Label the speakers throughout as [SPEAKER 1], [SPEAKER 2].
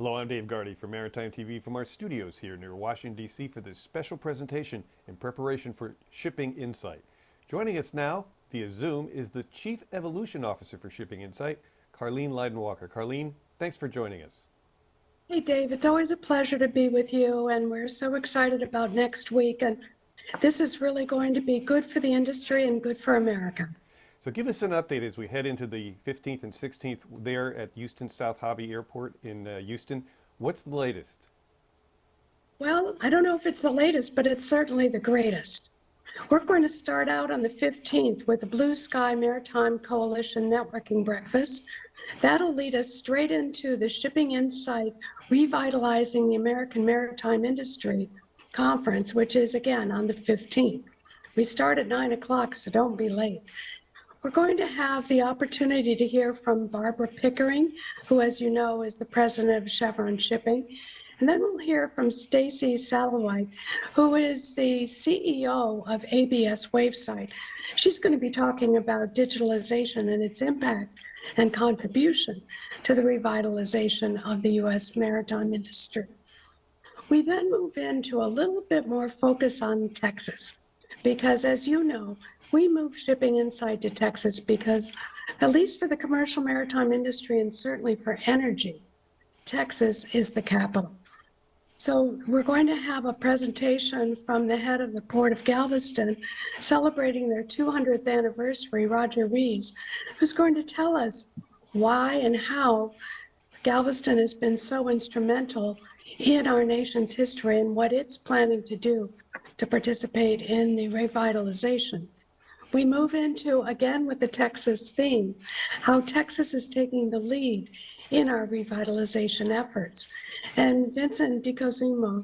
[SPEAKER 1] Hello, I'm Dave Gardy from Maritime TV from our studios here near Washington, D.C. for this special presentation in preparation for Shipping Insight. Joining us now via Zoom is the Chief Evolution Officer for Shipping Insight, Carleen Lyden Walker. Carleen, thanks for joining us.
[SPEAKER 2] Hey, Dave, it's always a pleasure to be with you, and we're so excited about next week. And this is really going to be good for the industry and good for America.
[SPEAKER 1] So give us an update as we head into the 15th and 16th there at Houston South Hobby Airport in Houston. What's the latest?
[SPEAKER 2] Well, I don't know if it's the latest, but it's certainly the greatest. We're going to start out on the 15th with the Blue Sky Maritime Coalition Networking Breakfast. That'll lead us straight into the Shipping Insight Revitalizing the American Maritime Industry Conference, which is again on the 15th. We start at 9 o'clock, so don't be late. We're going to have the opportunity to hear from Barbara Pickering, who, as you know, is the president of Chevron Shipping. And then we'll hear from Stacy Satterwhite, who is the CEO of ABS Wavesite. She's going to be talking about digitalization and its impact and contribution to the revitalization of the U.S. maritime industry. We then move into a little bit more focus on Texas, because as you know, we moved Shipping Insight to Texas because, at least for the commercial maritime industry and certainly for energy, Texas is the capital. So we're going to have a presentation from the head of the Port of Galveston celebrating their 200th anniversary, Roger Rees, who's going to tell us why and how Galveston has been so instrumental in our nation's history and what it's planning to do to participate in the revitalization. We move into, again with the Texas theme, how Texas is taking the lead in our revitalization efforts. And Vincent DiCosimo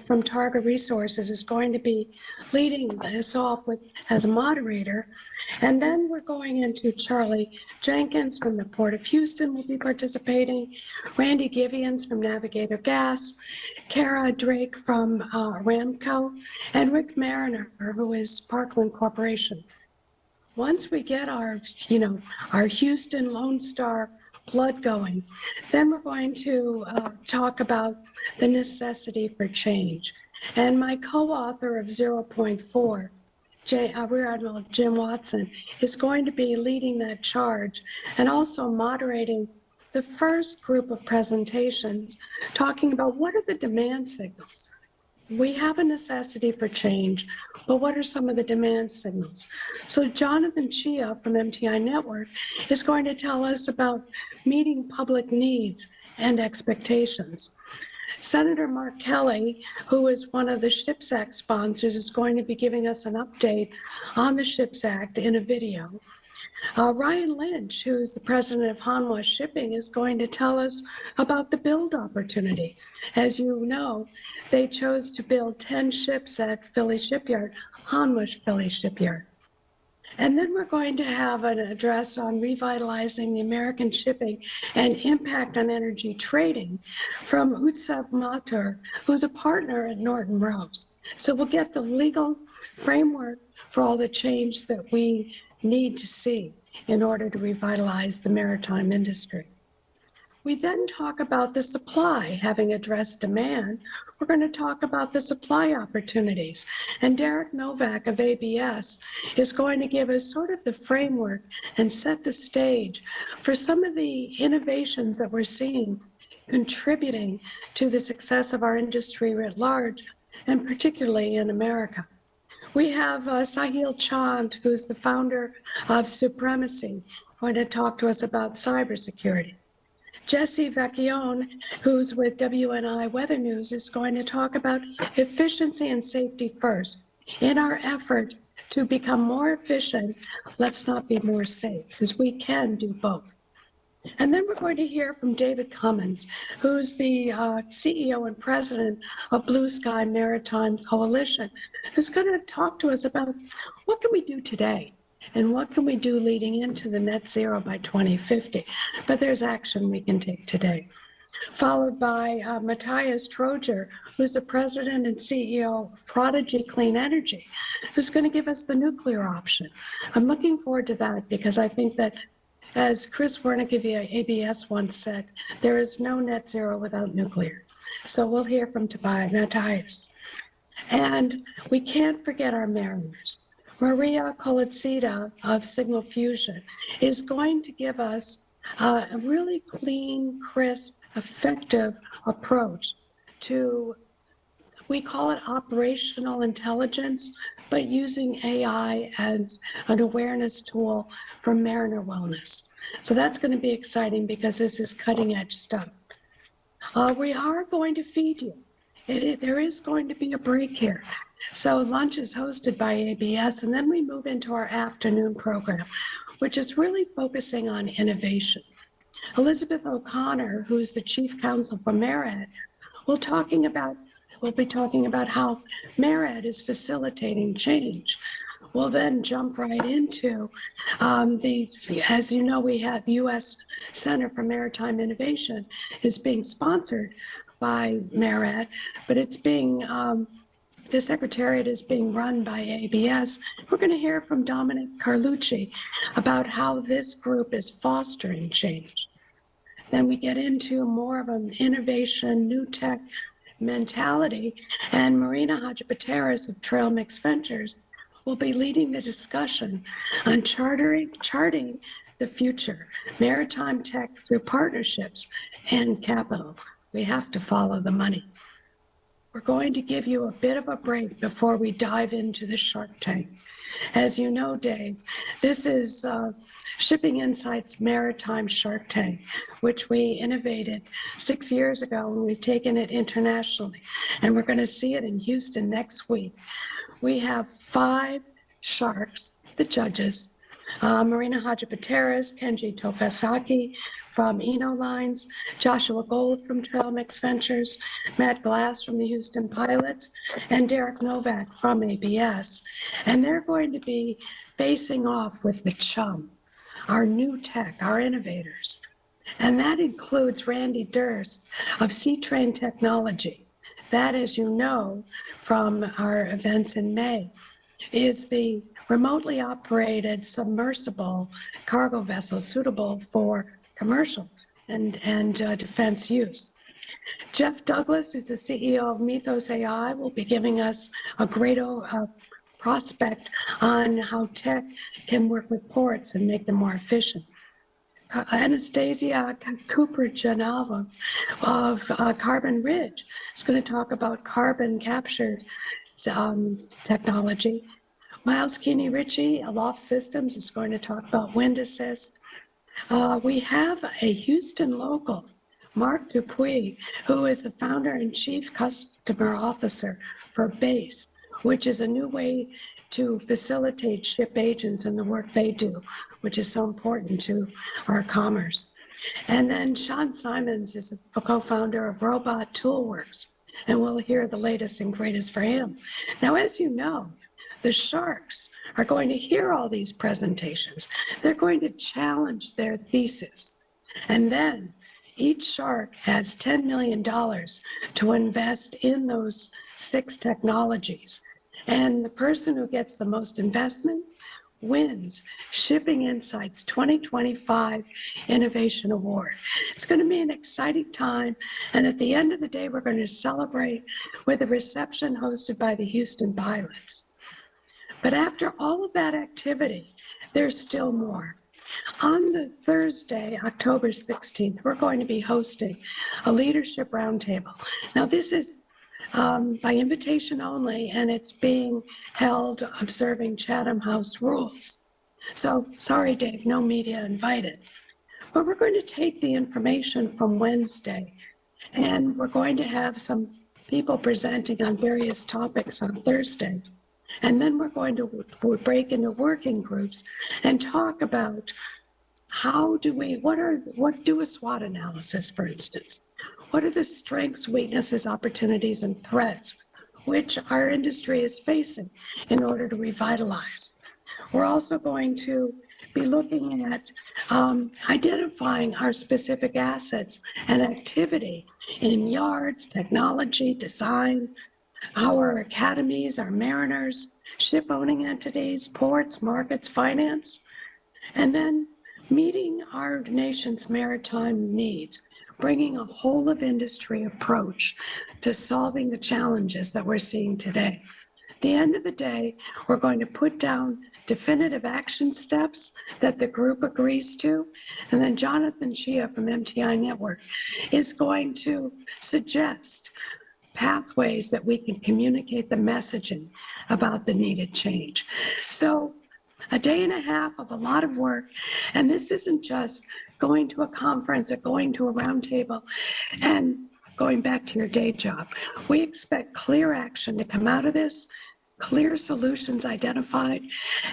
[SPEAKER 2] from Targa Resources is going to be leading this off as a moderator. And then we're going into Charlie Jenkins from the Port of Houston will be participating, Randy Givians from Navigator Gas, Kara Drake from Aramco, and Rick Mariner, who is Parkland Corporation. Once we get our Houston Lone Star blood going, then we're going to talk about the necessity for change. And my co-author of 0.4, Rear Admiral Jim Watson, is going to be leading that charge and also moderating the first group of presentations, talking about what are the demand signals. We have a necessity for change, but what are some of the demand signals? So Jonathan Chia from MTI Network is going to tell us about meeting public needs and expectations. Senator Mark Kelly, who is one of the SHIPS Act sponsors, is going to be giving us an update on the SHIPS Act in a video. Ryan Lynch, who is the president of Hanwha Shipping, is going to tell us about the build opportunity. As you know, they chose to build 10 ships at Philly Shipyard, Hanwha Philly Shipyard. And then we're going to have an address on revitalizing the American shipping and impact on energy trading from Utsav Mathur, who's a partner at Norton Rose. So we'll get the legal framework for all the change that we need to see in order to revitalize the maritime industry. We then talk about the supply. Having addressed demand, we're going to talk about the supply opportunities. And Derek Novak of ABS is going to give us sort of the framework and set the stage for some of the innovations that we're seeing contributing to the success of our industry writ large, and particularly in America. We have Sahil Chand, who's the founder of Supremacy, going to talk to us about cybersecurity. Jesse Vecchione, who's with WNI Weather News, is going to talk about efficiency and safety first. In our effort to become more efficient, let's not be more safe, because we can do both. And then we're going to hear from David Cummins, who's the CEO and president of Blue Sky Maritime Coalition, who's going to talk to us about what can we do today and what can we do leading into the net zero by 2050. But there's action we can take today. Followed by Matthias Trojer, who's the president and CEO of Prodigy Clean Energy, who's going to give us the nuclear option. I'm looking forward to that because I think that As Chris Wernicke of ABS once said, there is no net zero without nuclear. So we'll hear from Matthias. And we can't forget our mariners. Maria Kolitsida of Signal Fusion is going to give us a really clean, crisp, effective approach to, we call it operational intelligence, but using AI as an awareness tool for mariner wellness. So that's going to be exciting because this is cutting edge stuff. We are going to feed you. There is going to be a break here. So lunch is hosted by ABS, and then we move into our afternoon program, which is really focusing on innovation. Elizabeth O'Connor, who's the chief counsel for MARAD, will be talking about how MARAD is facilitating change. We'll then jump right into as you know, we have the U.S. Center for Maritime Innovation is being sponsored by MARAD, but it's being, the Secretariat is being run by ABS. We're going to hear from Dominic Carlucci about how this group is fostering change. Then we get into more of an innovation, new tech mentality, and Marina Hadjipateras of Trail Mix Ventures will be leading the discussion on charting the future, maritime tech through partnerships and capital. We have to follow the money. We're going to give you a bit of a break before we dive into the Shark Tank. As you know, Dave, this is Shipping Insight's Maritime Shark Tank, which we innovated 6 years ago, and we've taken it internationally. And we're going to see it in Houston next week. We have 5 sharks, the judges, Marina Hadjipateras, Kenji Tokasaki from Eno Lines, Joshua Gold from Trail Mix Ventures, Matt Glass from the Houston Pilots, and Derek Novak from ABS. And they're going to be facing off with the chum, our new tech, our innovators. And that includes Randy Durst of Sea-Train Technology. That, as you know from our events in May, is the remotely operated submersible cargo vessel suitable for commercial and defense use. Jeff Douglas, who's the CEO of Mythos AI, will be giving us a great prospect on how tech can work with ports and make them more efficient. Anastasia Cooper-Janov of Carbon Ridge is going to talk about carbon capture technology. Miles Keeney Ritchie, Aloft Systems, is going to talk about wind assist. We have a Houston local, Mark Dupuy, who is the founder and chief customer officer for BASE, which is a new way to facilitate ship agents and the work they do, which is so important to our commerce. And then Sean Simons is a co-founder of Robot Toolworks, and we'll hear the latest and greatest for him. Now, as you know, the sharks are going to hear all these presentations. They're going to challenge their thesis. And then each shark has $10 million to invest in those 6 technologies. And the person who gets the most investment wins Shipping Insight's 2025 Innovation Award. It's going to be an exciting time. And at the end of the day, we're going to celebrate with a reception hosted by the Houston Pilots. But after all of that activity, there's still more. On the Thursday, October 16th, we're going to be hosting a leadership roundtable. Now, this is by invitation only, and it's being held observing Chatham House rules. So, sorry, Dave, no media invited. But we're going to take the information from Wednesday, and we're going to have some people presenting on various topics on Thursday. And then we're going to break into working groups and talk about what do a SWOT analysis, for instance? What are the strengths, weaknesses, opportunities, and threats which our industry is facing in order to revitalize? We're also going to be looking at identifying our specific assets and activity in yards, technology, design, our academies, our mariners, ship owning entities, ports, markets, finance. And then meeting our nation's maritime needs, bringing a whole of industry approach to solving the challenges that we're seeing today. At the end of the day, we're going to put down definitive action steps that the group agrees to, and then Jonathan Chia from MTI Network is going to suggest pathways that we can communicate the messaging about the needed change. So a day and a half of a lot of work, and this isn't just going to a conference or going to a roundtable and going back to your day job. We expect clear action to come out of this, clear solutions identified,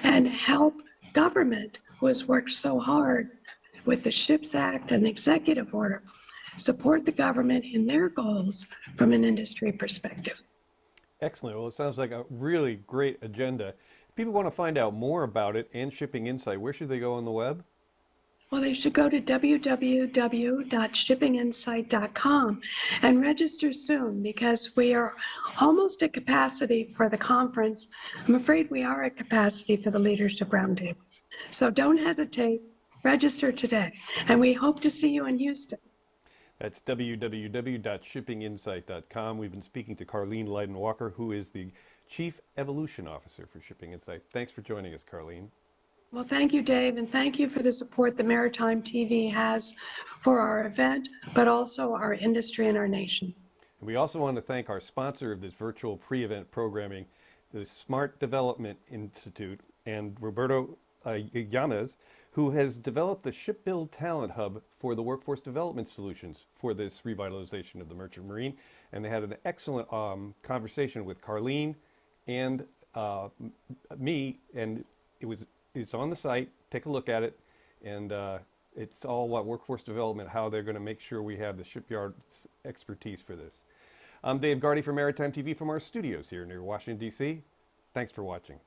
[SPEAKER 2] and help government, who has worked so hard with the SHIPS Act and executive order, support the government in their goals from an industry perspective.
[SPEAKER 1] Excellent. Well, it sounds like a really great agenda. If people want to find out more about it and Shipping Insight, where should they go on the web?
[SPEAKER 2] Well, they should go to www.shippinginsight.com and register soon, because we are almost at capacity for the conference. I'm afraid we are at capacity for the Leadership Roundtable. So don't hesitate, register today, and we hope to see you in Houston.
[SPEAKER 1] That's www.shippinginsight.com. We've been speaking to Carleen Lyden Walker, who is the Chief Evolution Officer for Shipping Insight. Thanks for joining us, Carleen.
[SPEAKER 2] Well, thank you, Dave, and thank you for the support that Maritime TV has for our event, but also our industry and our nation.
[SPEAKER 1] And we also want to thank our sponsor of this virtual pre-event programming, the Smart Development Institute, and Roberto Yanez, who has developed the Shipbuild Talent Hub for the workforce development solutions for this revitalization of the merchant marine. And they had an excellent conversation with Carleen and me, and it's on the site. Take a look at it, and it's all about workforce development, how they're going to make sure we have the shipyard's expertise for this. I'm Dave Gardy for Maritime TV from our studios here near Washington, D.C. Thanks for watching.